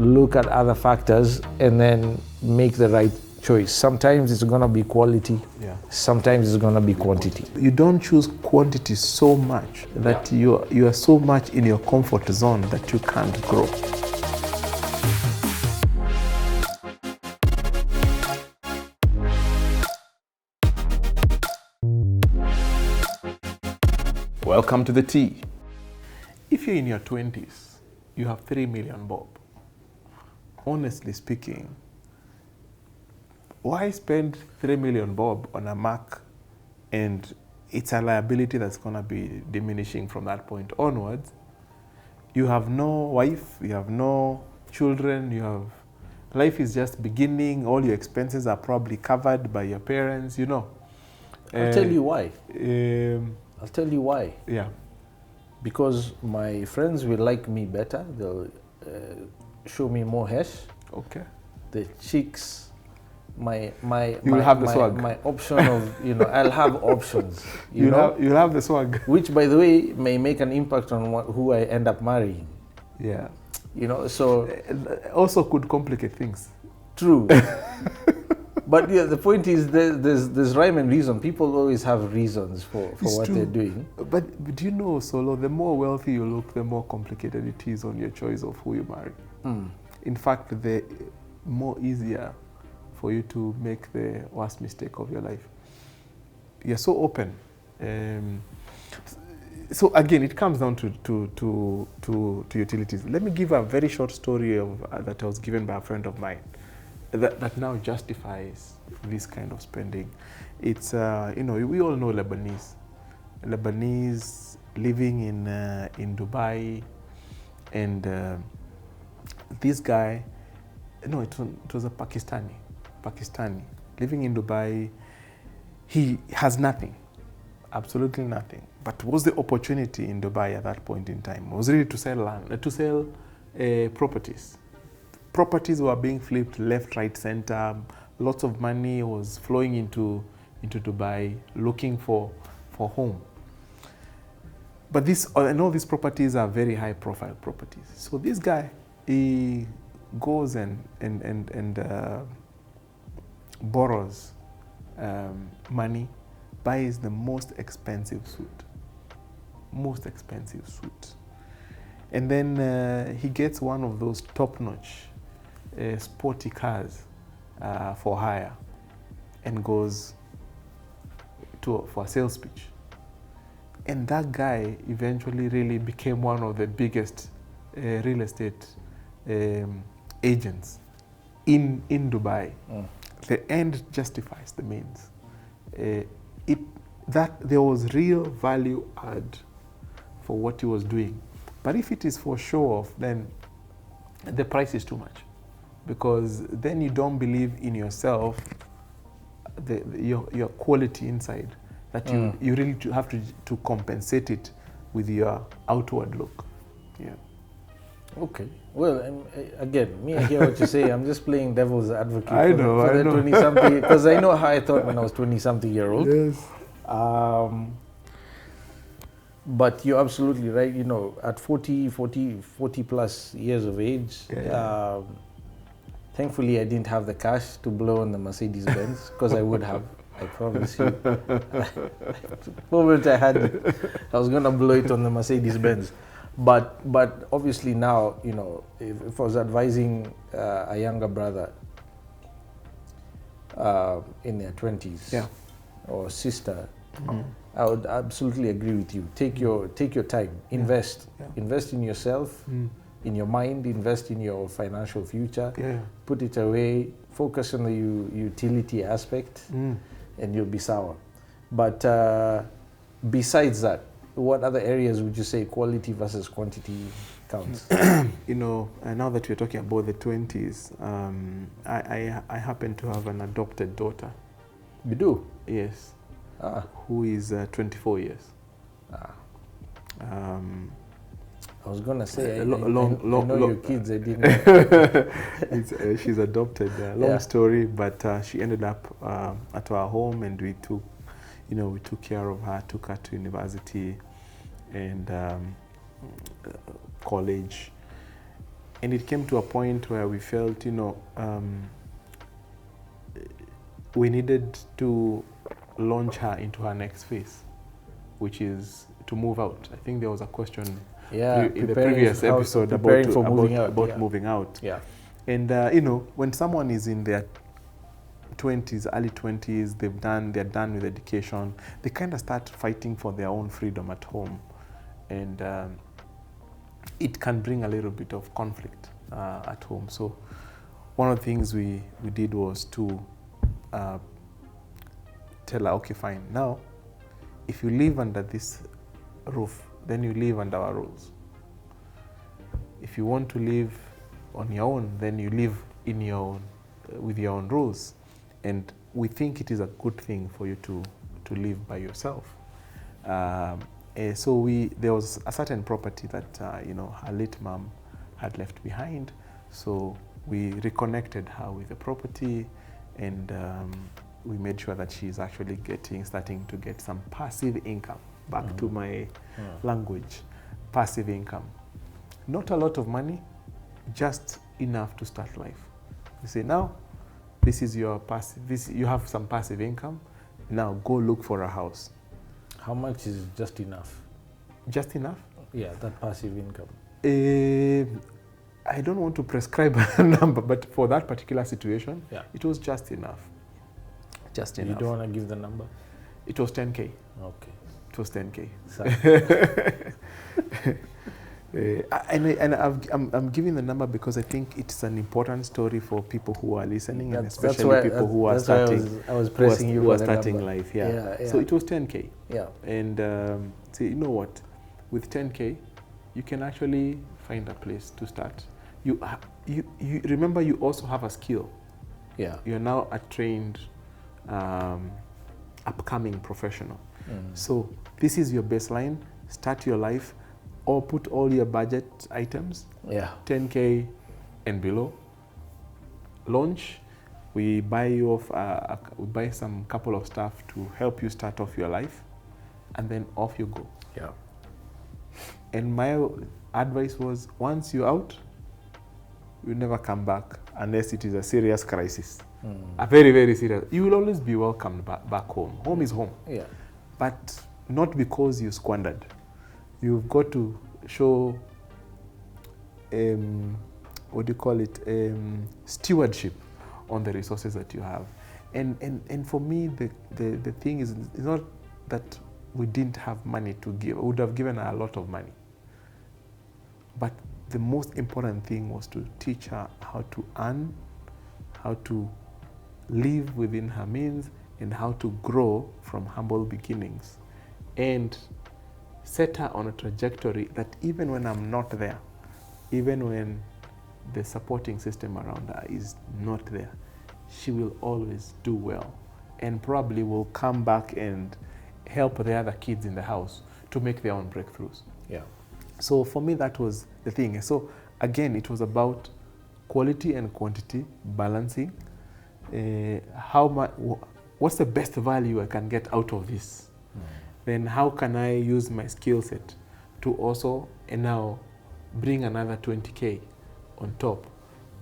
look at other factors, and then make the right choice. Sometimes it's going to be quality, sometimes it's going to be quantity. You don't choose quantity so much that you are so much in your comfort zone that you can't grow. Welcome to the tea. If you're in your 20s, you have 3 million bob. Honestly speaking, why spend 3 million bob on a Mac, and it's a liability that's going to be diminishing from that point onwards? You have no wife, you have no children, life is just beginning, all your expenses are probably covered by your parents, I'll tell you why. I'll tell you why. Yeah. Because my friends will like me better. They'll show me more hash. Okay. The chicks, my option of, I'll have options. You'll have the swag. Which, by the way, may make an impact on who I end up marrying. Yeah. So also could complicate things. True. But the point is, there's rhyme and reason. People always have reasons for what they're doing. But do you know, Solo, the more wealthy you look, the more complicated it is on your choice of who you marry. In fact, the more easier for you to make the worst mistake of your life. You're so open. So again, it comes down to utilities. Let me give a very short story that I was given by a friend of mine. That now justifies this kind of spending. It's, we all know Lebanese living in Dubai, and this guy, it was a Pakistani living in Dubai. He has nothing, absolutely nothing. But was the opportunity in Dubai at that point in time? It was really to sell land, to sell properties. Properties were being flipped left, right, center. Lots of money was flowing into Dubai, looking for home. But and all these properties are very high-profile properties. So this guy, he goes and borrows money, buys the most expensive suit, and then he gets one of those top-notch sporty cars for hire, and goes for a sales pitch. And that guy eventually really became one of the biggest real estate agents in Dubai. The end justifies the means. There was real value add for what he was doing. But if it is for show off, then the price is too much. Because then you don't believe in yourself, your quality inside, that you really have to compensate it with your outward look. Yeah. Okay. Well, again, I hear what you say. I'm just playing devil's advocate. I know. 20-something, because I know how I thought when I was 20-something-year-old. Yes. But you're absolutely right. At 40 plus years of age, thankfully, I didn't have the cash to blow on the Mercedes Benz, because I would have. I promise you. The moment I had it, I was going to blow it on the Mercedes Benz. But obviously now, if I was advising a younger brother in their 20s, or sister, I would absolutely agree with you. Take your time. Invest. Invest in yourself. In your mind, invest in your financial future, put it away, focus on the utility aspect, and you'll be sour. But besides that, what other areas would you say quality versus quantity counts? Now that we're talking about the 20s, I happen to have an adopted daughter. You do? Yes. Who is 24 years. I was going to say, I know your kids, I didn't know. She's adopted. Long story, but she ended up at our home, and we took care of her, took her to university and college. And it came to a point where we felt, we needed to launch her into her next phase, which is to move out. I think there was a question in the previous episode about moving out. Yeah. And when someone is in their 20s, early 20s, they're done with education, they kind of start fighting for their own freedom at home, and it can bring a little bit of conflict at home. So one of the things we did was to tell her, okay, fine, now if you live under this roof, then you live under our rules. If you want to live on your own, then you live in your own, with your own rules. And we think it is a good thing for you to live by yourself. So there was a certain property that her late mom had left behind. So we reconnected her with the property, and we made sure that she's actually starting to get some passive income. Back to my language, passive income. Not a lot of money, just enough to start life. You say, now, this is your passive, you have some passive income, now go look for a house. How much is just enough? Just enough? Yeah, that passive income. I don't want to prescribe a number, but for that particular situation, it was just enough. Just enough. You don't want to give the number? It was 10K. Okay. It was 10K. I'm giving the number because I think it's an important story for people who are listening, and especially people who are starting. I was pressing you who are for starting life. Yeah. So it was 10K. Yeah. And so you know what? With 10K, you can actually find a place to start. You remember, you also have a skill. Yeah. You're now a trained, upcoming professional. So this is your baseline. Start your life, or put all your budget items, 10K and below. Launch. We buy you off. We buy some couple of stuff to help you start off your life, and then off you go. Yeah. And my advice was, once you're out, you never come back unless it is a serious crisis. A very, very serious. You will always be welcomed back home. Home is home. Yeah. But not because you squandered. You've got to show, what do you call it, stewardship on the resources that you have. And for me, the thing is, it's not that we didn't have money to give. I would have given her a lot of money. But the most important thing was to teach her how to earn, how to live within her means, and how to grow from humble beginnings. And set her on a trajectory that even when I'm not there, even when the supporting system around her is not there, she will always do well, and probably will come back and help the other kids in the house to make their own breakthroughs. Yeah. So for me, that was the thing. So again, it was about quality and quantity, balancing. What's the best value I can get out of this? Then how can I use my skill set to also, and now bring another 20K on top,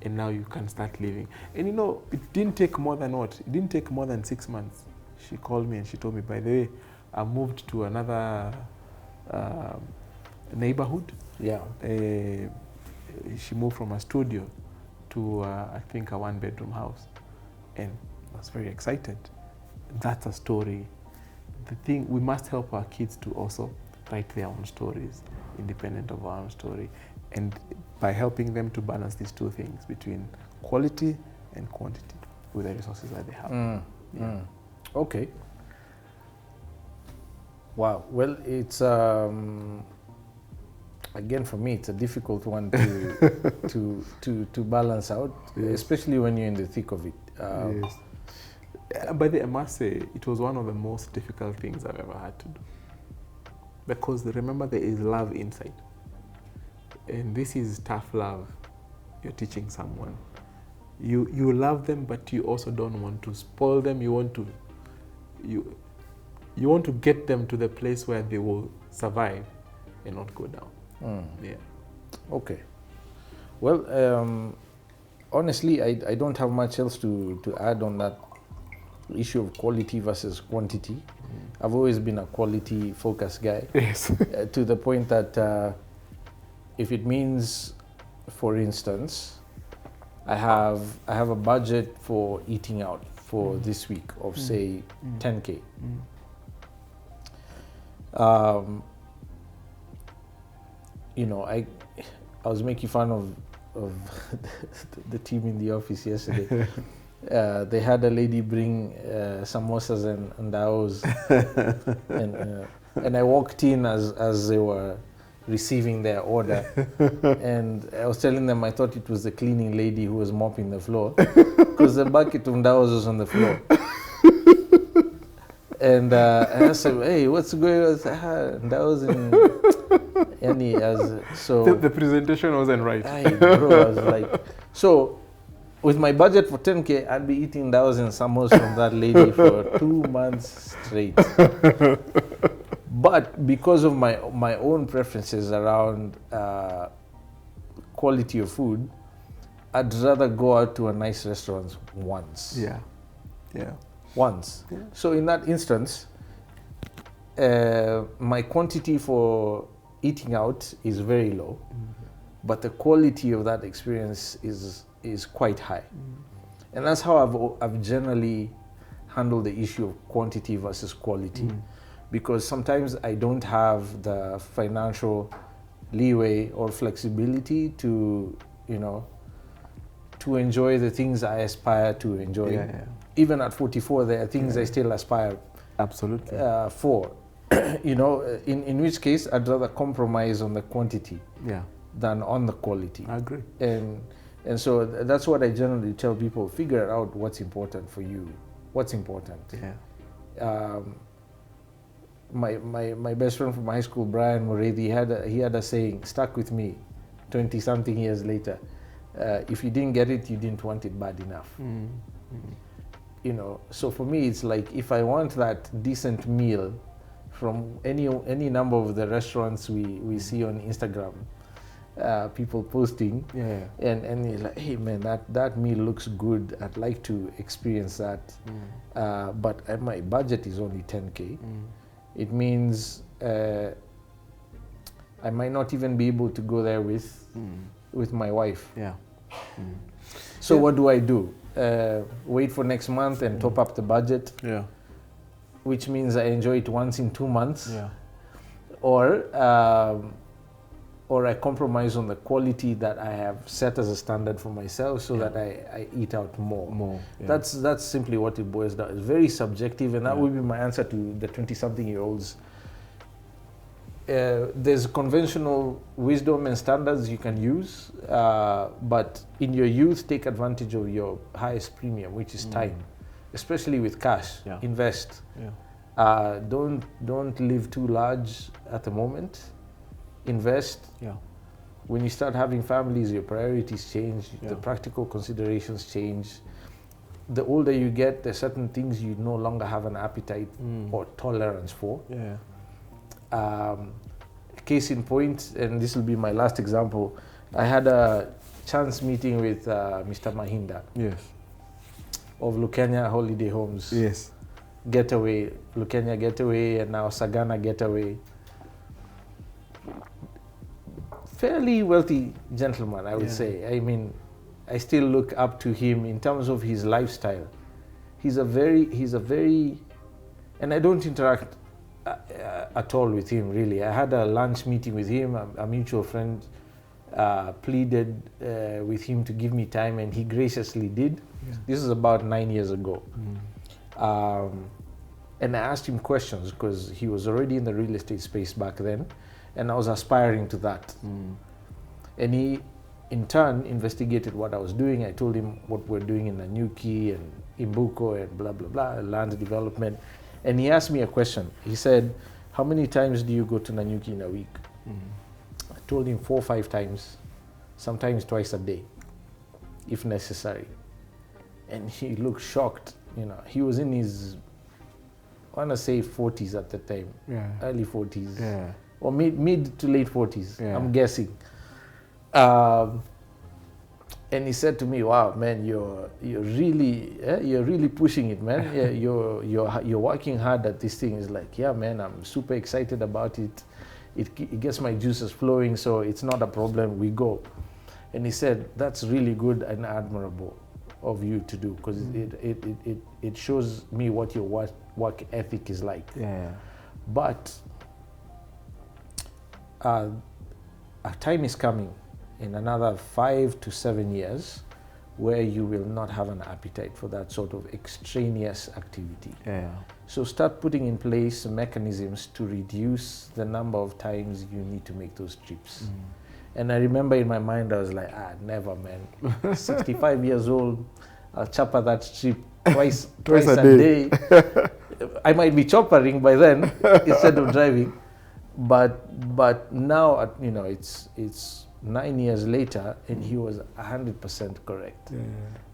and now you can start living. And it didn't take more than what? It didn't take more than 6 months. She called me and she told me, by the way, I moved to another neighborhood. Yeah. She moved from a studio to, I think, a one-bedroom house. And I was very excited. That's a story. The thing, we must help our kids to also write their own stories, independent of our own story. And by helping them to balance these two things between quality and quantity with the resources that they have. Okay. Wow. Well, it's again, for me, it's a difficult one to balance out, especially when you're in the thick of it. Yes. But I must say, it was one of the most difficult things I've ever had to do. Because remember, there is love inside. And this is tough love you're teaching someone. You love them, but you also don't want to spoil them. You want to get them to the place where they will survive and not go down. Yeah. Okay. Well, honestly, I don't have much else to add on that issue of quality versus quantity. I've always been a quality focused guy. Yes. To the point that if it means, for instance, I have a budget for eating out for this week of say 10K. You know, I was making fun of the team in the office yesterday. They had a lady bring samosas and daos, and I walked in as they were receiving their order, and I was telling them I thought it was the cleaning lady who was mopping the floor because the bucket of daos was on the floor. And I said, "Hey, what's going on?" And that was in any as so. The presentation wasn't right. Bro, I was like, so with my budget for 10K, I'd be eating thousand samosas from that lady for 2 months straight. But because of my own preferences around quality of food, I'd rather go out to a nice restaurant once. Yeah. Once. Yeah. So in that instance, my quantity for eating out is very low, but the quality of that experience is quite high. And that's how I've generally handled the issue of quantity versus quality, because sometimes I don't have the financial leeway or flexibility to, to enjoy the things I aspire to enjoy. Yeah. Even at 44, there are things I still aspire absolutely for. In which case I'd rather compromise on the quantity than on the quality. I agree. And so that's what I generally tell people: figure out what's important for you. What's important. Yeah. My best friend from high school, Brian Moredi, he had a saying, stuck with me 20-something years later. If you didn't get it, you didn't want it bad enough. So for me, it's like, if I want that decent meal from any number of the restaurants we see on Instagram, people posting, and you're like, hey man, that meal looks good, I'd like to experience that, but my budget is only 10K. It means I might not even be able to go there with my wife. So what do I do? Wait for next month and top up the budget, which means I enjoy it once in 2 months, or I compromise on the quality that I have set as a standard for myself, so that I eat out more. That's simply what it boils down. It's very subjective, and that would be my answer to the 20-something-year-olds. There's conventional wisdom and standards you can use, but in your youth, take advantage of your highest premium, which is time, especially with cash. Invest. Don't live too large at the moment. Invest. When you start having families, your priorities change, the practical considerations change. The older you get, there's certain things you no longer have an appetite or tolerance for. Case in point, and this will be my last example, I had a chance meeting with Mr. Mahinda of Lukenya Holiday Homes. Getaway, Lukenya Getaway, and now Sagana Getaway. Fairly wealthy gentleman, I would say. I mean, I still look up to him in terms of his lifestyle. He's a very, and I don't interact at all with him, really. I had a lunch meeting with him. A mutual friend pleaded with him to give me time, and he graciously did. This is about 9 years ago. And I asked him questions because he was already in the real estate space back then, and I was aspiring to that. And he, in turn, investigated what I was doing. I told him what we're doing in Nanyuki and Imbuko and blah, blah, blah, land development. And he asked me a question. He said, how many times do you go to Nanyuki in a week? I told him 4 or 5 times, sometimes twice a day, if necessary. And he looked shocked. He was in his, I want to say 40s at the time, early 40s, or mid to late 40s, I'm guessing. And he said to me, "Wow, man, you're really pushing it, man. Yeah, you're working hard at this thing." It's like, "Yeah, man, I'm super excited about it. It gets my juices flowing, so it's not a problem. We go." And he said, "That's really good and admirable of you to do, because it shows me what your work ethic is like. Yeah. But a time is coming in another 5 to 7 years where you will not have an appetite for that sort of extraneous activity. Yeah. So start putting in place mechanisms to reduce the number of times you need to make those trips." And I remember in my mind, I was like, never, man. 65 years old, I'll chopper that trip twice a day. I might be choppering by then instead of driving. But now, you know, it's 9 years later, and he was 100% correct.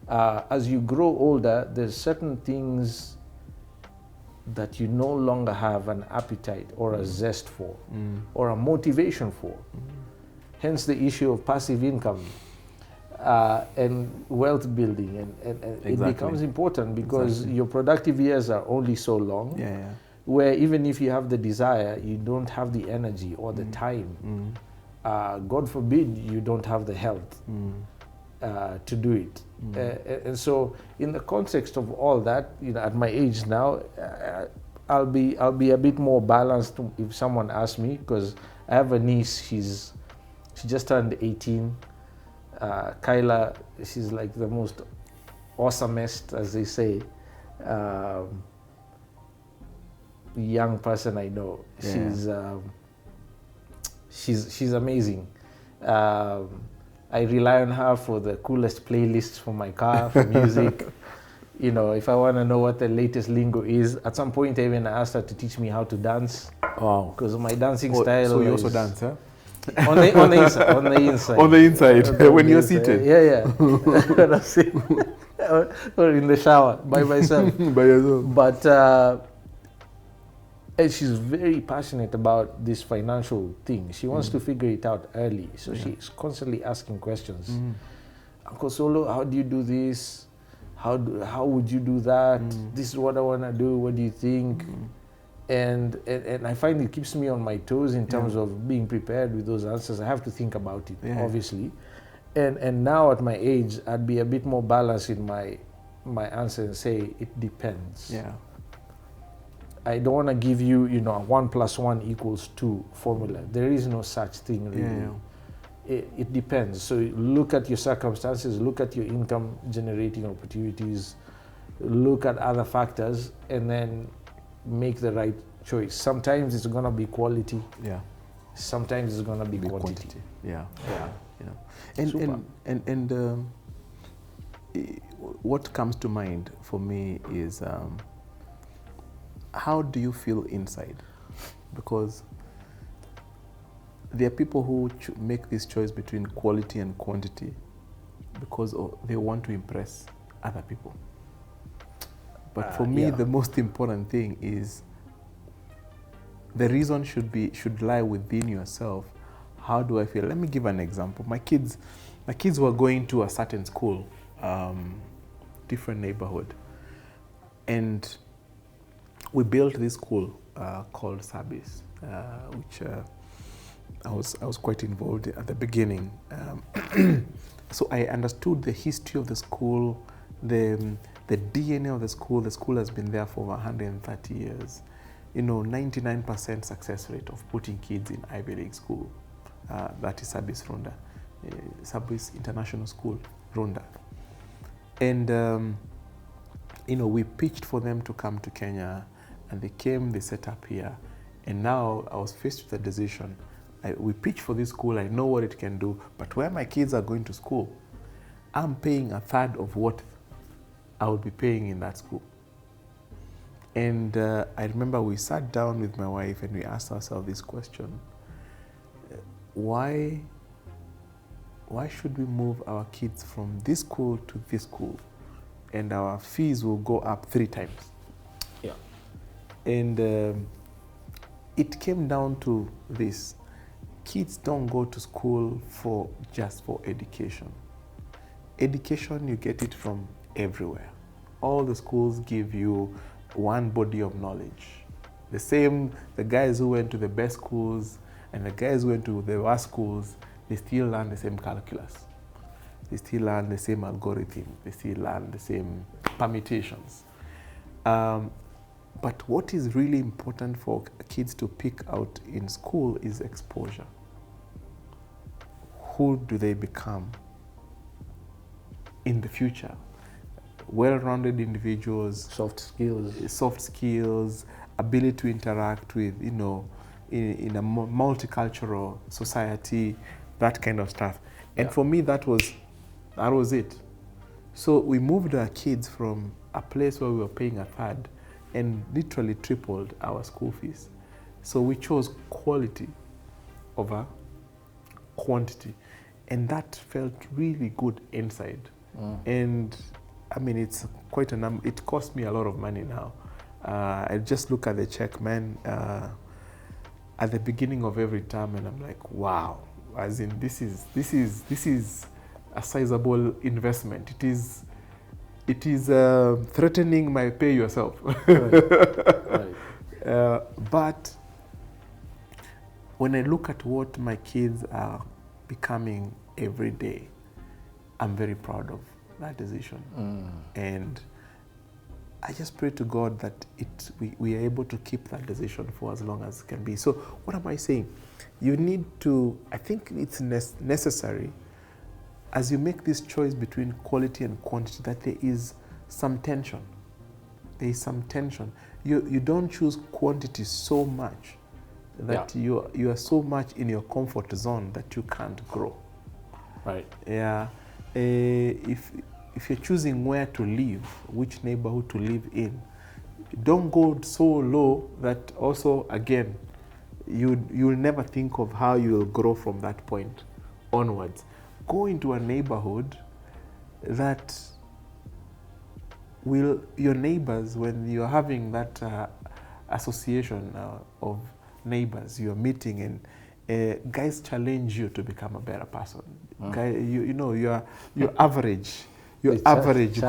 As you grow older, there's certain things that you no longer have an appetite or a zest for or a motivation for. Hence the issue of passive income and wealth building. And Exactly. It becomes important because your productive years are only so long, where even if you have the desire, you don't have the energy or the time. God forbid you don't have the health to do it. And so in the context of all that, you know, at my age now, I'll be a bit more balanced if someone asks me, because I have a niece. She just turned 18. Kyla, she's like the most awesomest, as they say, young person I know. She's amazing. I rely on her for the coolest playlists for my car, for music. You know, if I want to know what the latest lingo is, at some point I even asked her to teach me how to dance. Wow. Because my dancing style. So you also dance, huh? On the inside. On the inside, when you're seated. Yeah. Or in the shower by myself. By yourself. But and she's very passionate about this financial thing. She wants to figure it out early, so she's constantly asking questions. Uncle Solo, how do you do this? How would you do that? This is what I want to do. What do you think? And I find it keeps me on my toes in terms of being prepared with those answers. I have to think about it, obviously. And now at my age, I'd be a bit more balanced in my answer and say it depends. Yeah. I don't want to give you, you know, a 1 + 1 = 2 formula. There is no such thing, really. It depends. So look at your circumstances, look at your income generating opportunities, look at other factors, and then make the right choice. Sometimes it's going to be quality. Sometimes it's going to be quantity. You know. And what comes to mind for me is how do you feel inside? Because there are people who make this choice between quality and quantity because they want to impress other people. But for me, the most important thing is the reason should lie within yourself. How do I feel? Let me give an example. My kids were going to a certain school, different neighborhood, and we built this school called Service, which I was quite involved at the beginning. So I understood the history of the school, the DNA of the school. The school has been there for over 130 years. You know, 99% success rate of putting kids in Ivy League school. That is Service Runda, Service International School, Runda. And, you know, we pitched for them to come to Kenya, and they came, they set up here. And now I was faced with a decision. We pitched for this school, I know what it can do, but where my kids are going to school, I'm paying a third of what I would be paying in that school. And I remember we sat down with my wife and we asked ourselves this question: why should we move our kids from this school to this school and our fees will go up 3 times? Yeah. And it came down to this: kids don't go to school just for education. education, you get it from everywhere. All the schools give you one body of knowledge. The guys who went to the best schools and the guys who went to the worst schools, they still learn the same calculus. They still learn the same algorithm. They still learn the same permutations. But what is really important for kids to pick out in school is exposure. Who do they become in the future? Well-rounded individuals, soft skills, ability to interact with, in a multicultural society, that kind of stuff. And for me, that was it. So we moved our kids from a place where we were paying a third and literally tripled our school fees. So we chose quality over quantity. And that felt really good inside. And I mean, it's quite a number. It cost me a lot of money now. I just look at the check, man, at the beginning of every term, and I'm like, wow. As in, this is a sizable investment. It is threatening my pay yourself. Right. But when I look at what my kids are becoming every day, I'm very proud of that decision. And I just pray to God that we are able to keep that decision for as long as it can be. So what am I saying? You need to, I think it's necessary as you make this choice between quality and quantity that there is some tension. There is some tension. You don't choose quantity so much that you are so much in your comfort zone that you can't grow. Right. Yeah. If you're choosing where to live, which neighborhood to live in, don't go so low that also, again, you'll never think of how you will grow from that point onwards. Go into a neighborhood that your neighbors, when you're having that association of neighbors, you're meeting and guys challenge you to become a better person. Guy, your average. Your average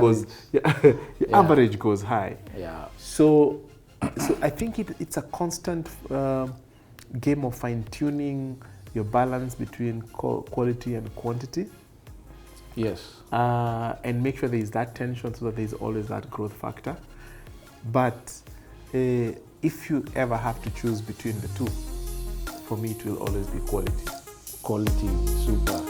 goes high. Yeah. So I think it's a constant game of fine-tuning your balance between quality and quantity. Yes. And make sure there is that tension so that there is always that growth factor. But if you ever have to choose between the two, for me it will always be quality. Quality, super.